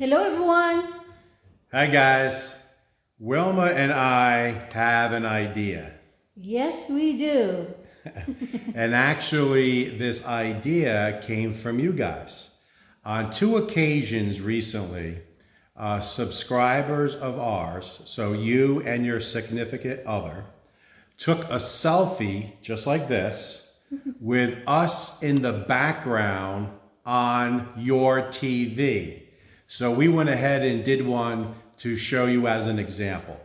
Hello everyone! Hi guys, Wilma and I have an idea. Yes, we do. And actually, this idea came from you guys. On two occasions recently, subscribers of ours, so you and your significant other, took a selfie just like this with us in the background on your TV. So we went ahead and did one to show you as an example.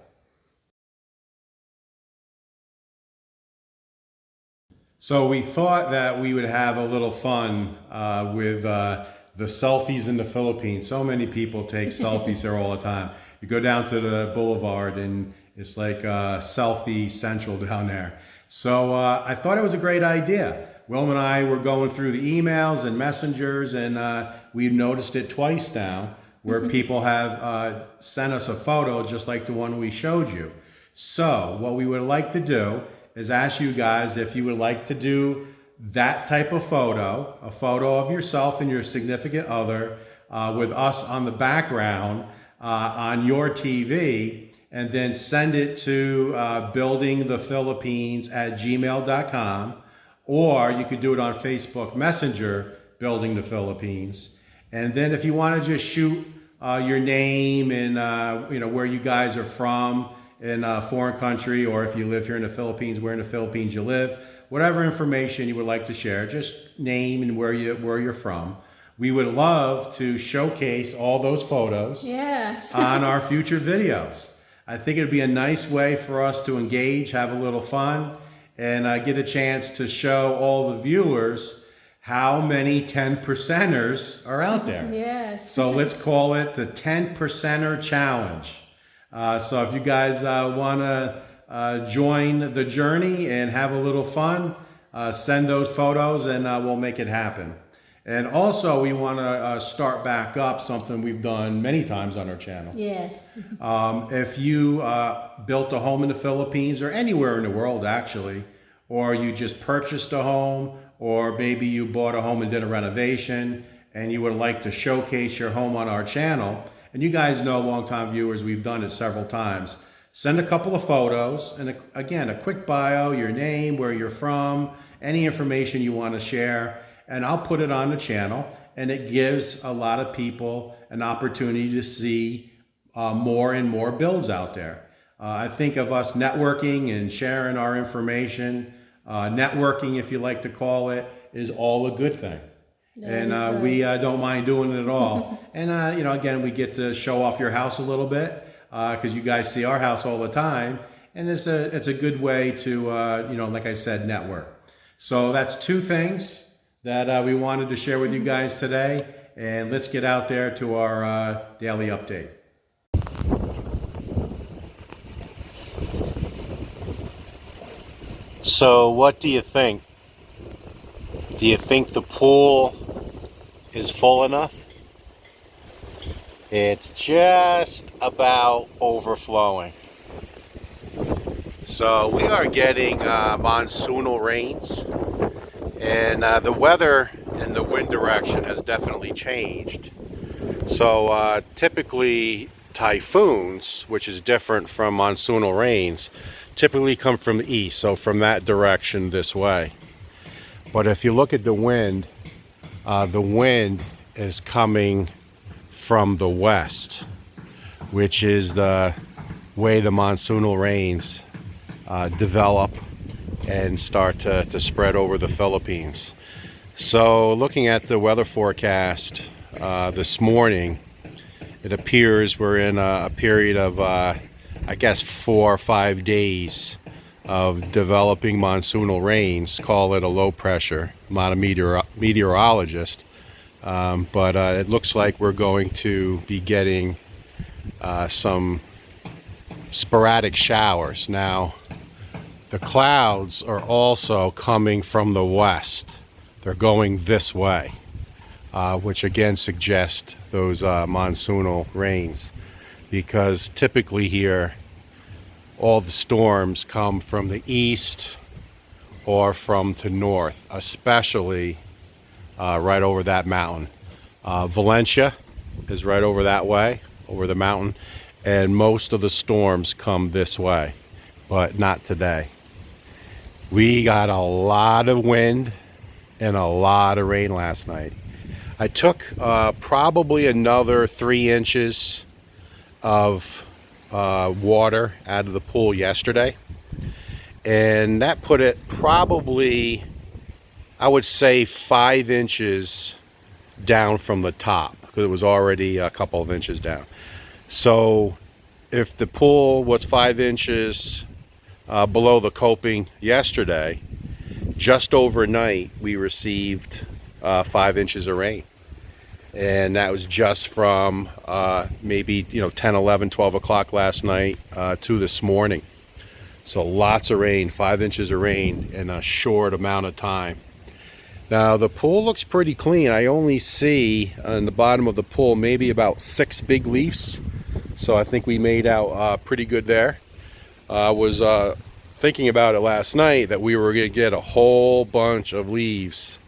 So we thought that we would have a little fun with the selfies in the Philippines. So many people take selfies there all the time. You go down to the boulevard and it's like selfie central down there. So I thought it was a great idea. Wilma and I were going through the emails and messengers, and we've noticed it twice now where people have sent us a photo just like the one we showed you. So what we would like to do is ask you guys if you would like to do that type of photo, a photo of yourself and your significant other with us on the background on your TV, and then send it to buildingthephilippines@gmail.com, or you could do it on Facebook Messenger, Building the Philippines. And then if you want to just shoot your name and where you guys are from in a foreign country, or if you live here in the Philippines, where in the Philippines you live, whatever information you would like to share, just name and where you're from. We would love to showcase all those photos on our future videos. I think it'd be a nice way for us to engage, have a little fun, and get a chance to show all the viewers how many 10%ers are out there. Yes. So let's call it the 10%er challenge. So if you guys want to join the journey and have a little fun, send those photos and we'll make it happen. And also we want to start back up something we've done many times on our channel. Yes. If you built a home in the Philippines or anywhere in the world actually, or you just purchased a home, or maybe you bought a home and did a renovation and you would like to showcase your home on our channel, and you guys know, longtime viewers, we've done it several times. Send a couple of photos and again, a quick bio, your name, where you're from, any information you want to share, and I'll put it on the channel, and it gives a lot of people an opportunity to see more and more builds out there. I think of us networking and sharing our information. Networking, if you like to call it, is all a good thing. And we don't mind doing it at all. And, again, we get to show off your house a little bit because you guys see our house all the time. And it's a good way to, like I said, network. So that's two things that we wanted to share with you guys today. And let's get out there to our daily update. So what do you think? Do you think the pool is full enough? It's just about overflowing. So we are getting monsoonal rains, and the weather and the wind direction has definitely changed. So typically typhoons, which is different from monsoonal rains, typically come from the east, so from that direction this way. But if you look at the wind is coming from the west, which is the way the monsoonal rains develop and start to spread over the Philippines. So looking at the weather forecast this morning, it appears we're in a period of I guess 4 or 5 days of developing monsoonal rains. Call it a low pressure. I'm not a meteorologist, but it looks like we're going to be getting some sporadic showers. Now, the clouds are also coming from the west. They're going this way, which again suggests those monsoonal rains. Because typically here, all the storms come from the east or from the north, especially right over that mountain. Valencia is right over that way, over the mountain, and most of the storms come this way, but not today. We got a lot of wind and a lot of rain last night. I took probably another 3 inches of water out of the pool yesterday, and that put it probably, I would say, 5 inches down from the top, because it was already a couple of inches down. So if the pool was 5 inches below the coping yesterday, just overnight we received 5 inches of rain, and that was just from maybe 10, 11, 12 o'clock last night to this morning. So lots of rain, 5 inches of rain in a short amount of time. Now the pool looks pretty clean. I only see on the bottom of the pool maybe about 6 big leaves, so I think we made out pretty good there. I was thinking about it last night that we were going to get a whole bunch of leaves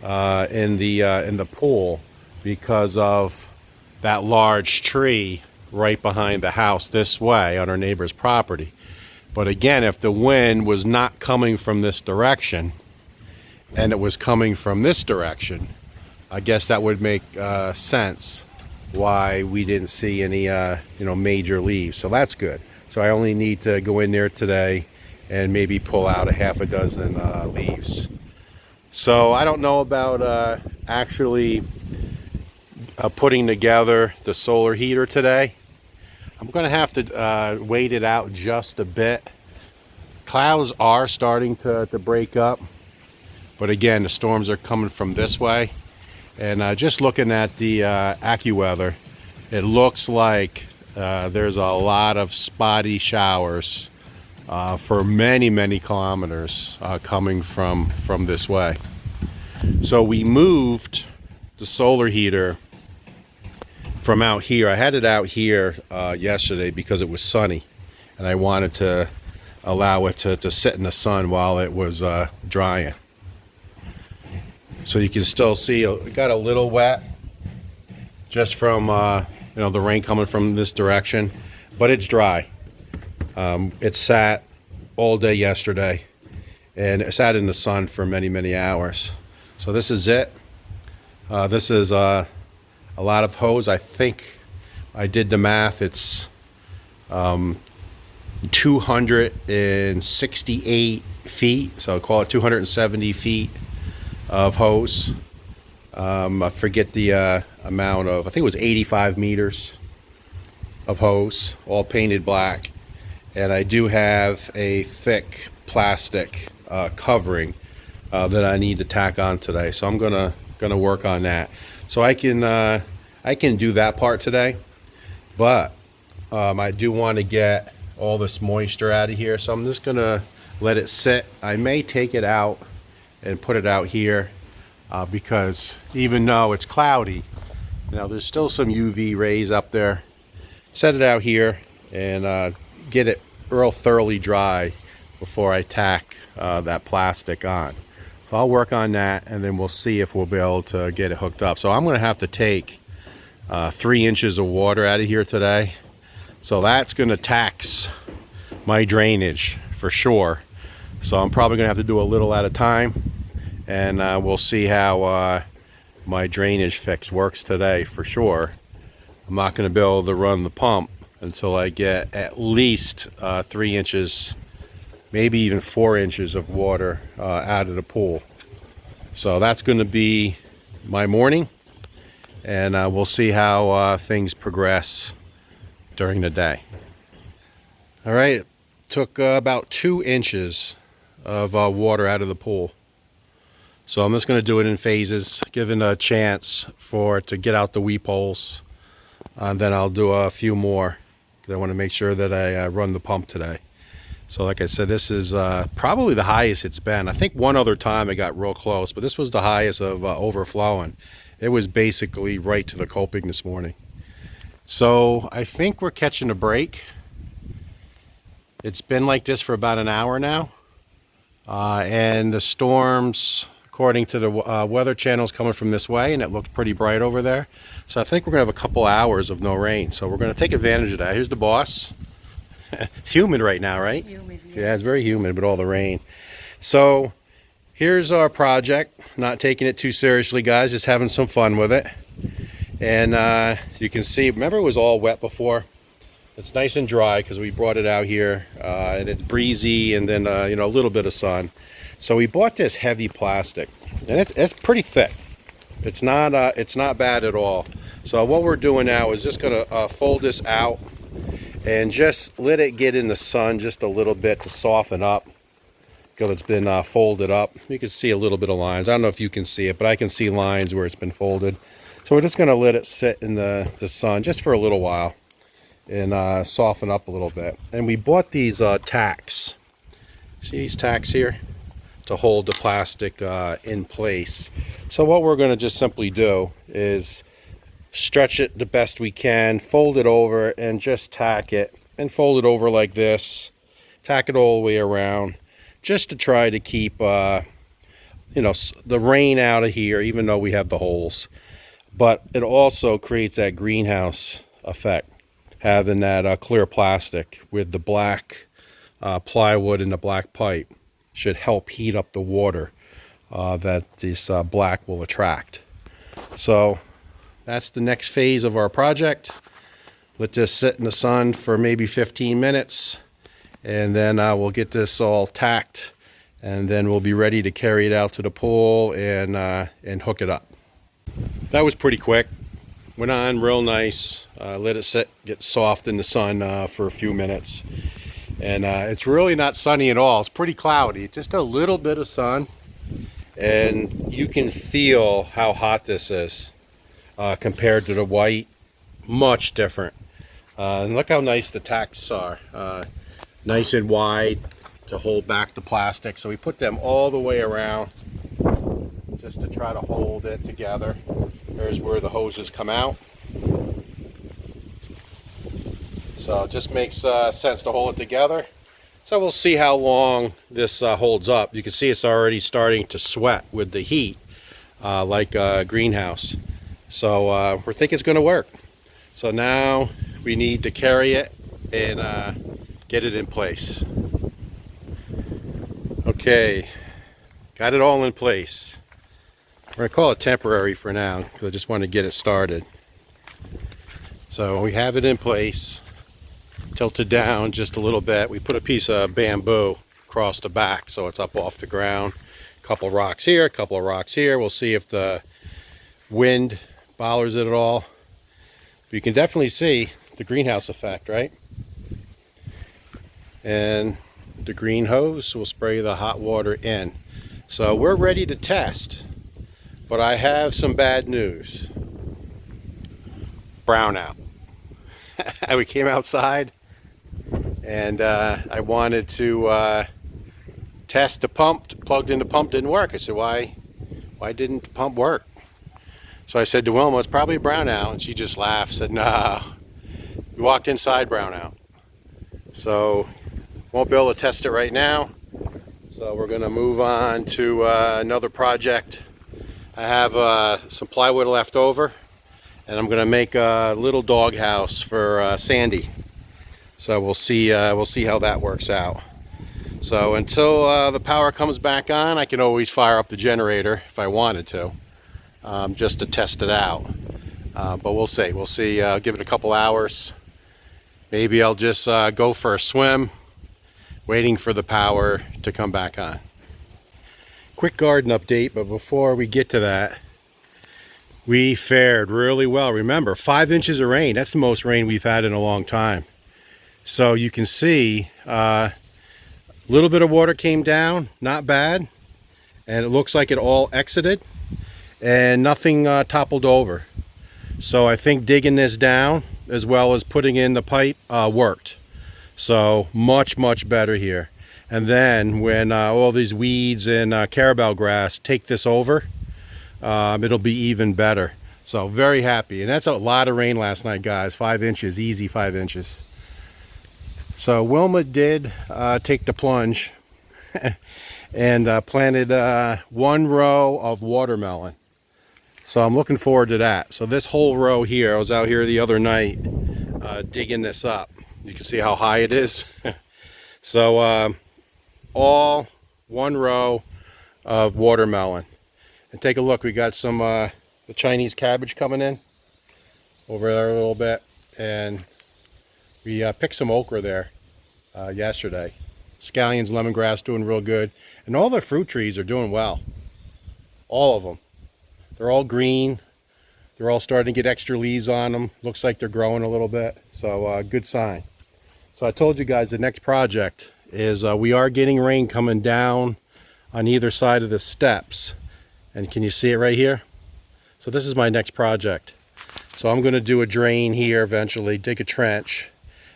in the pool because of that large tree right behind the house this way on our neighbor's property. But again, if the wind was not coming from this direction and it was coming from this direction, I guess that would make sense why we didn't see any major leaves. So that's good. So I only need to go in there today and maybe pull out a half a dozen leaves. So I don't know about actually putting together the solar heater today. I'm gonna have to wait it out just a bit. Clouds are starting to break up, but again, the storms are coming from this way. And just looking at the AccuWeather, it looks like there's a lot of spotty showers for many kilometers coming from this way. So we moved the solar heater from out here. I had it out here yesterday because it was sunny, and I wanted to allow it to sit in the sun while it was drying. So you can still see it got a little wet just from the rain coming from this direction, but it's dry. It sat all day yesterday, and it sat in the sun for many hours. So this is it. This is a lot of hose. I think I did the math. It's 268 feet, so I'll call it 270 feet of hose. I forget the amount of, I think it was 85 meters of hose, all painted black. And I do have a thick plastic covering that I need to tack on today. So I'm gonna work on that. So I can do that part today, but I do want to get all this moisture out of here. So I'm just gonna let it sit. I may take it out and put it out here because even though it's cloudy, there's still some UV rays up there. Set it out here and get it real thoroughly dry before I tack that plastic on. So I'll work on that, and then we'll see if we'll be able to get it hooked up. So I'm going to have to take 3 inches of water out of here today. So that's going to tax my drainage for sure. So I'm probably going to have to do a little at a time, and we'll see how my drainage fix works today for sure. I'm not going to be able to run the pump until I get at least 3 inches, maybe even 4 inches of water out of the pool. So that's going to be my morning, and we'll see how things progress during the day. All right, took about 2 inches of water out of the pool. So I'm just going to do it in phases, giving a chance for it to get out the weep holes. And then I'll do a few more, because I want to make sure that I run the pump today. So like I said, this is probably the highest it's been. I think one other time it got real close, but this was the highest of overflowing. It was basically right to the coping this morning. So I think we're catching a break. It's been like this for about an hour now. And the storms, according to the weather channels coming from this way, and it looks pretty bright over there. So I think we're gonna have a couple hours of no rain. So we're gonna take advantage of that. Here's the boss. It's humid right now, right? Humid, Yeah, it's very humid with all the rain. So here's our project. Not taking it too seriously, guys, just having some fun with it. And you can see, remember it was all wet before? It's nice and dry because we brought it out here, and it's breezy, and then you know, a little bit of sun. So we bought this heavy plastic, and it's pretty thick. It's not bad at all. So what we're doing now is just gonna fold this out and just let it get in the sun just a little bit to soften up, because it's been folded up. You can see a little bit of lines. I don't know if you can see it, but I can see lines where it's been folded. So we're just gonna let it sit in the sun just for a little while and soften up a little bit. And we bought these tacks. See these tacks here? To hold the plastic in place. So what we're going to just simply do is stretch it the best we can, fold it over, and just tack it, and fold it over like this, tack it all the way around, just to try to keep you know, the rain out of here, even though we have the holes. But it also creates that greenhouse effect, having that clear plastic with the black plywood and the black pipe should help heat up the water that this black will attract. So that's the next phase of our project. Let this sit in the sun for maybe 15 minutes, and then we'll get this all tacked, and then we'll be ready to carry it out to the pool and hook it up. That was pretty quick. Went on real nice. Let it sit, get soft in the sun for a few minutes. And it's really not sunny at all. It's pretty cloudy, just a little bit of sun, and you can feel how hot this is compared to the white. Much different. And look how nice the tacks are, nice and wide to hold back the plastic. So we put them all the way around just to try to hold it together. There's where the hoses come out. So it just makes sense to hold it together. So we'll see how long this holds up. You can see it's already starting to sweat with the heat, like a greenhouse. So we're thinking it's going to work. So now we need to carry it and get it in place. Okay, got it all in place. We're going to call it temporary for now because I just want to get it started. So we have it in place. Tilted down just a little bit. We put a piece of bamboo across the back so it's up off the ground. A couple rocks here, a couple of rocks here. We'll see if the wind bothers it at all. But you can definitely see the greenhouse effect, right? And the green hose will spray the hot water in. So we're ready to test, but I have some bad news. Brownout. We came outside, and I wanted to test the pump. Plugged in the pump, didn't work. I said, why didn't the pump work? So I said to Wilma, it's probably a brownout, and she just laughed, said, no. We walked inside, brownout. So won't be able to test it right now. So we're gonna move on to another project. I have some plywood left over, and I'm gonna make a little dog house for Sandy. So we'll see how that works out. So until the power comes back on, I can always fire up the generator if I wanted to, just to test it out. But we'll see. I'll give it a couple hours. Maybe I'll just go for a swim, waiting for the power to come back on. Quick garden update, but before we get to that, we fared really well. Remember, 5 inches of rain. That's the most rain we've had in a long time. So you can see a little bit of water came down, not bad. And it looks like it all exited and nothing toppled over. So I think digging this down as well as putting in the pipe worked. So much better here. And then when all these weeds and carabao grass take this over, it'll be even better. So very happy. And that's a lot of rain last night, guys. 5 inches, easy 5 inches. So Wilma did take the plunge and planted 1 row of watermelon. So I'm looking forward to that. So this whole row here, I was out here the other night digging this up. You can see how high it is. So all 1 row of watermelon. And take a look, we got some the Chinese cabbage coming in over there a little bit, and we picked some okra there yesterday. Scallions, lemongrass doing real good, and all the fruit trees are doing well. All of them. They're all green. They're all starting to get extra leaves on them. Looks like they're growing a little bit, so good sign. So I told you guys the next project is we are getting rain coming down on either side of the steps. And can you see it right here? So this is my next project. So I'm going to do a drain here eventually, dig a trench,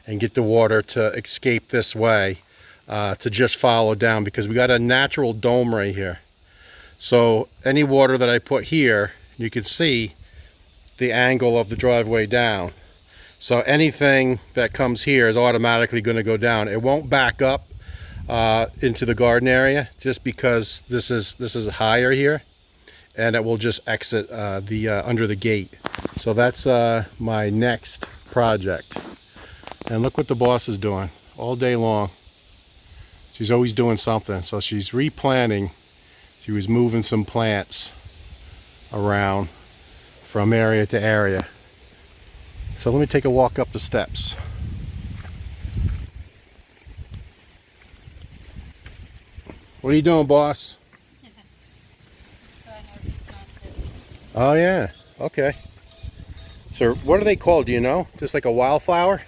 and get the water to escape this way to just follow down, because we got a natural dome right here. So any water that I put here, you can see the angle of the driveway down. So anything that comes here is automatically going to go down. It won't back up into the garden area just because this is higher here, and it will just exit under the gate. So that's my next project. And look what the boss is doing all day long. She's always doing something. So she's replanting. She was moving some plants around from area to area. So let me take a walk up the steps. What are you doing, boss? Oh yeah, okay. So what are they called, do you know? Just like a wildflower?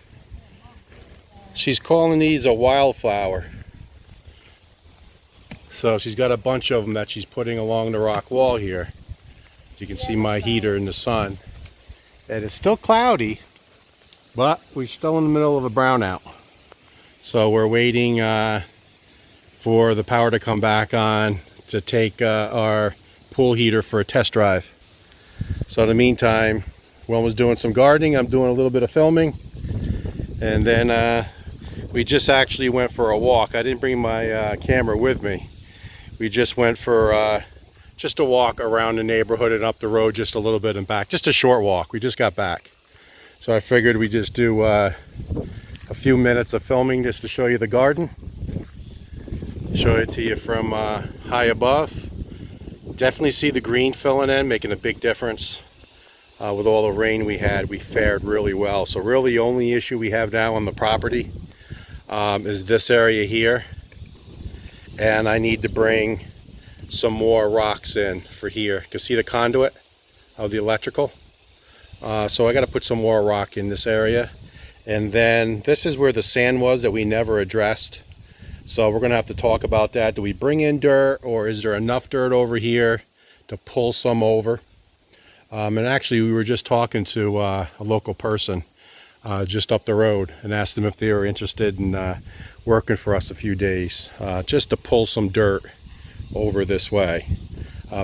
She's calling these a wildflower. So she's got a bunch of them that she's putting along the rock wall here. You can see my heater in the sun. And it's still cloudy, but we're still in the middle of a brownout. So we're waiting for the power to come back on to take our pool heater for a test drive. So in the meantime, Wilma's doing some gardening, I'm doing a little bit of filming, and then we just actually went for a walk. I didn't bring my camera with me. We just went for just a walk around the neighborhood and up the road just a little bit and back. Just a short walk. We just got back. So I figured we'd just do a few minutes of filming just to show you the garden. Show it to you from high above. Definitely see the green filling in, making a big difference. With all the rain we had, we fared really well. So really the only issue we have now on the property is this area here. And I need to bring some more rocks in for here. You can see the conduit of the electrical. So I got to put some more rock in this area. And then this is where the sand was that we never addressed. So we're going to have to talk about that. Do we bring in dirt, or is there enough dirt over here to pull some over? And actually we were just talking to a local person just up the road and asked them if they were interested in working for us a few days just to pull some dirt over this way,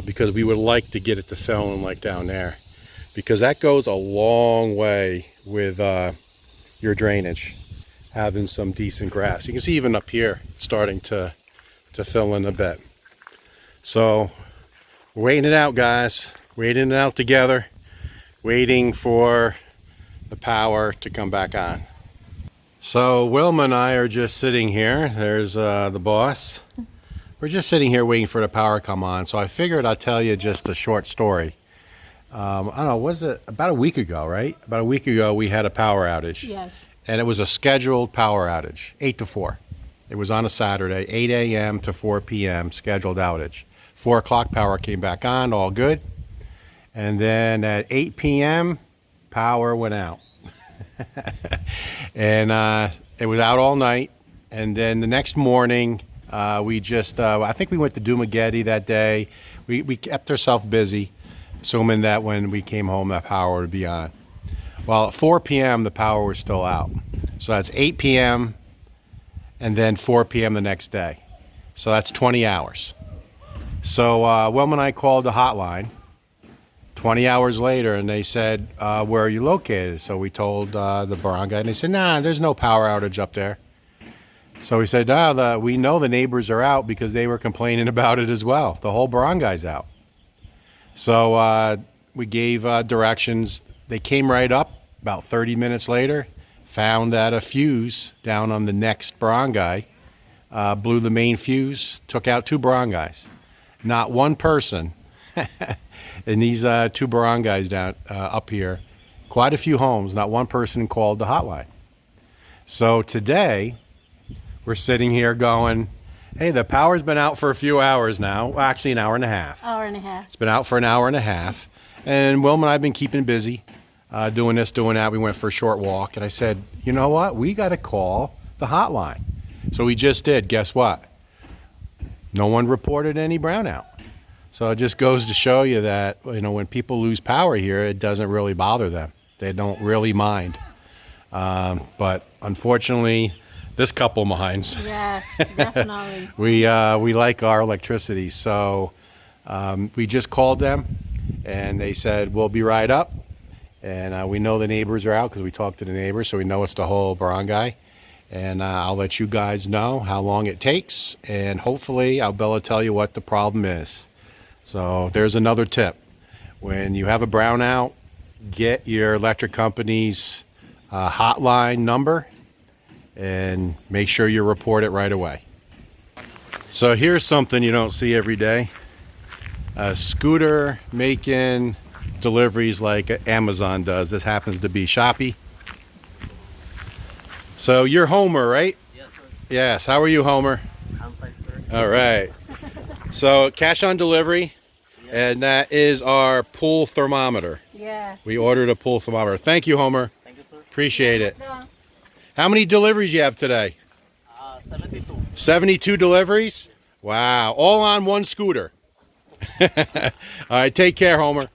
because we would like to get it to fill in like down there, because that goes a long way with your drainage, having some decent grass. You can see even up here it's starting to fill in a bit. So we're waiting it out, guys, waiting it out together, waiting for the power to come back on. So Wilma and I are just sitting here. There's the boss. We're just sitting here waiting for the power to come on. So I figured I'd tell you just a short story. I don't know, was it about a week ago, right? About a week ago we had a power outage. Yes. And it was a scheduled power outage, 8 to 4. It was on a Saturday, 8 a.m. to 4 p.m. scheduled outage. 4 o'clock power came back on, all good. And then at 8 p.m. power went out. And it was out all night. And then the next morning, we just, I think we went to Dumageddon that day. We kept ourselves busy, assuming that when we came home, that power would be on. Well, at 4 p.m., the power was still out. So that's 8 p.m. and then 4 p.m. the next day. So that's 20 hours. So Wilma and I called the hotline 20 hours later, and they said, where are you located? So we told the barangay, and they said, nah, there's no power outage up there. So we said, no, we know the neighbors are out because they were complaining about it as well. The whole barangay's out. So we gave directions. They came right up about 30 minutes later, found that a fuse down on the next barangay blew the main fuse, took out 2 barangays. Not one person in these 2 barangays down up here, quite a few homes, not one person called the hotline. So today, we're sitting here going, hey, the power's been out for a few hours now. Well, actually, an hour and a half. Hour and a half. It's been out for an hour and a half. And Wilma and I have been keeping busy, doing this, doing that. We went for a short walk. And I said, you know what? We got to call the hotline. So we just did. Guess what? No one reported any brownout. So it just goes to show you that, you know, when people lose power here, it doesn't really bother them. They don't really mind. But unfortunately, this couple minds. Yes, definitely. We like our electricity, so we just called them, and they said we'll be right up. And we know the neighbors are out because we talked to the neighbors, so we know it's the whole barangay. And I'll let you guys know how long it takes, and hopefully I'll be able to tell you what the problem is. So there's another tip: when you have a brownout, get your electric company's hotline number and make sure you report it right away. So here's something you don't see every day. A scooter making deliveries like Amazon does. This happens to be Shopee. So you're Homer, right? Yes, sir. Yes. How are you, Homer? I'm fine, sir. All right. So cash on delivery, Yes. and that is our pool thermometer. Yes. We ordered a pool thermometer. Thank you, Homer. Thank you, sir. Appreciate it. No. How many deliveries you have today? 72. 72 deliveries? Wow. All on one scooter. All right. Take care, Homer.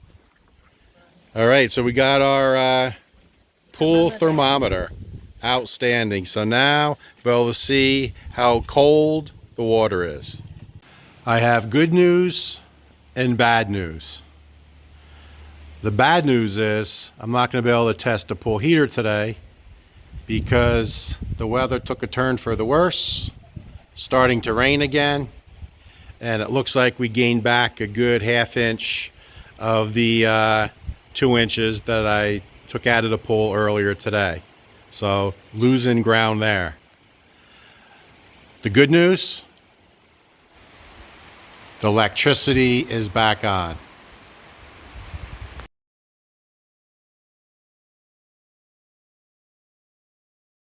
All right. So we got our pool thermometer. Outstanding. So now we'll be able to see how cold the water is. I have good news and bad news. The bad news is I'm not going to be able to test the pool heater today because the weather took a turn for the worse, starting to rain again, and it looks like we gained back a good ½ inch of the 2 inches that I took out of the pool earlier today. So losing ground there. The good news, the electricity is back on.